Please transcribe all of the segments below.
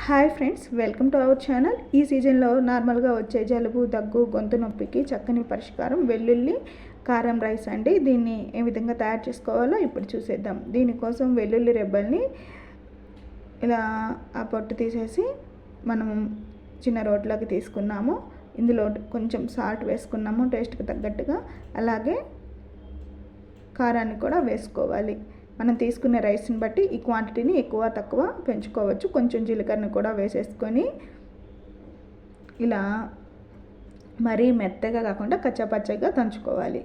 Hi friends, welcome to our channel. ఈ సీజన్లో నార్మల్గా వచ్చే జలుబు, దగ్గు, గొంతు నొప్పికి చక్కని పరిష్కారం వెల్లుల్లి కారం రైస్ అండి. దీన్ని ఏ విధంగా తయారు చేసుకోవాలో ఇప్పుడు చూసేద్దాం. దీనికోసం వెల్లుల్లి రెబ్బల్ని ఇలా ఆ పొట్టు తీసేసి మనం చిన్న రోట్లోకి తీసుకున్నాము. ఇందులో కొంచెం సాల్ట్ వేసుకున్నాము టేస్ట్కి తగ్గట్టుగా. అలాగే కారాన్ని కూడా వేసుకోవాలి. మనం తీసుకునే రైస్ని బట్టి ఈ క్వాంటిటీని ఎక్కువ తక్కువ పెంచుకోవచ్చు. కొంచెం జీలకర్రని కూడా వేసేసుకొని ఇలా మరీ మెత్తగా కాకుండా కచ్చాపచ్చగా దంచుకోవాలి.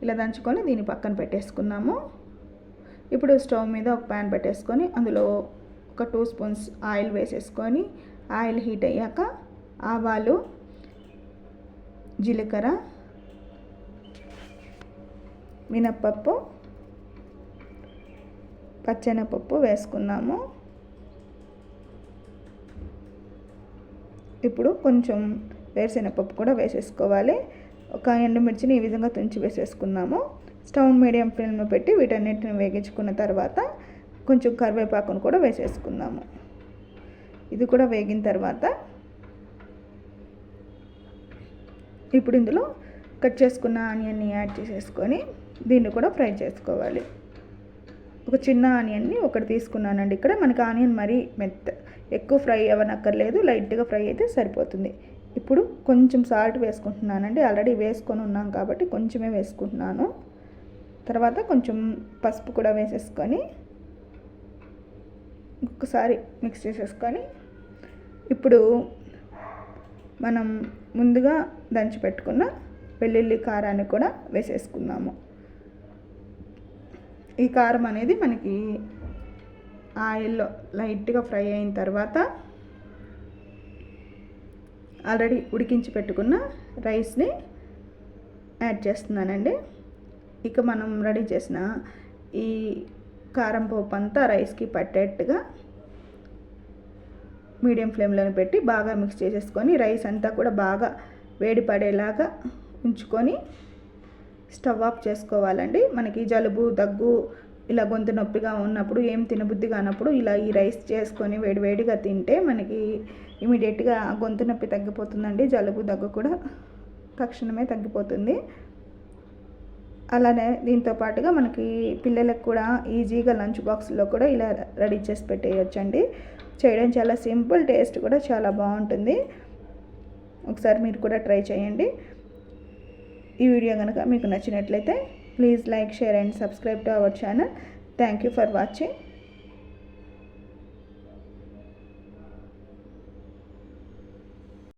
ఇలా దంచుకొని దీన్ని పక్కన పెట్టేసుకున్నాము. ఇప్పుడు స్టవ్ మీద ఒక ప్యాన్ పెట్టేసుకొని అందులో ఒక 2 స్పూన్స్ ఆయిల్ వేసేసుకొని ఆయిల్ హీట్ అయ్యాక ఆవాలు, జీలకర్ర, మినప్పప్పు, పచ్చెనపప్పు వేసుకున్నాము. ఇప్పుడు కొంచెం వేరుశెనగపప్పు కూడా వేసేసుకోవాలి. ఒక ఎండుమిర్చిని ఈ విధంగా తుంచి వేసేసుకున్నాము. స్టవ్ మీడియం ఫ్లేమ్లో పెట్టి వీటన్నిటిని వేగించుకున్న తర్వాత కొంచెం కరివేపాకును కూడా వేసేసుకుందాము. ఇది కూడా వేగిన తర్వాత ఇప్పుడు ఇందులో కట్ చేసుకున్న ఆనియన్ని యాడ్ చేసేసుకొని దీన్ని కూడా ఫ్రై చేసుకోవాలి. ఒక చిన్న ఆనియన్ని ఒకటి తీసుకున్నానండి. ఇక్కడ మనకి ఆనియన్ మరీ ఎక్కువ ఫ్రై అవ్వనక్కర్లేదు, లైట్గా ఫ్రై అయితే సరిపోతుంది. ఇప్పుడు కొంచెం సాల్ట్ వేసుకుంటున్నానండి. ఆల్రెడీ వేసుకొని ఉన్నాం కాబట్టి కొంచెమే వేసుకుంటున్నాను. తర్వాత కొంచెం పసుపు కూడా వేసేసుకొని ఒక్కసారి మిక్స్ చేసేసుకొని ఇప్పుడు మనం ముందుగా దంచి పెట్టుకున్న వెల్లుల్లి కారాన్ని కూడా వేసేసుకుందాము. ఈ కారం అనేది మనకి ఆయిల్లో లైట్గా ఫ్రై అయిన తర్వాత ఆల్రెడీ ఉడికించి పెట్టుకున్న రైస్ని యాడ్ చేస్తున్నానండి. ఇక మనం రెడీ చేసిన ఈ కారం పోపు అంతా రైస్కి పట్టేట్టుగా మీడియం ఫ్లేమ్లో పెట్టి బాగా మిక్స్ చేసేసుకొని రైస్ అంతా కూడా బాగా వేడి పడేలాగా ఉంచుకొని స్టవ్ ఆఫ్ చేసుకోవాలండి. మనకి జలుబు, దగ్గు, ఇలా గొంతు నొప్పిగా ఉన్నప్పుడు, ఏం తినబుద్ధి కానప్పుడు ఇలా ఈ రైస్ చేసుకొని వేడివేడిగా తింటే మనకి ఇమీడియట్గా గొంతు నొప్పి తగ్గిపోతుందండి. జలుబు, దగ్గు కూడా తక్షణమే తగ్గిపోతుంది. అలానే దీంతో పాటుగా మనకి పిల్లలకు కూడా ఈజీగా లంచ్ బాక్స్లో కూడా ఇలా రెడీ చేసి పెట్టేయచ్చండి. చేయడం చాలా సింపుల్, టేస్ట్ కూడా చాలా బాగుంటుంది. ఒకసారి మీరు కూడా ట్రై చేయండి. ఈ వీడియో కనుక మీకు నచ్చినట్లయితే please like, share and subscribe to our channel. Thank you for watching.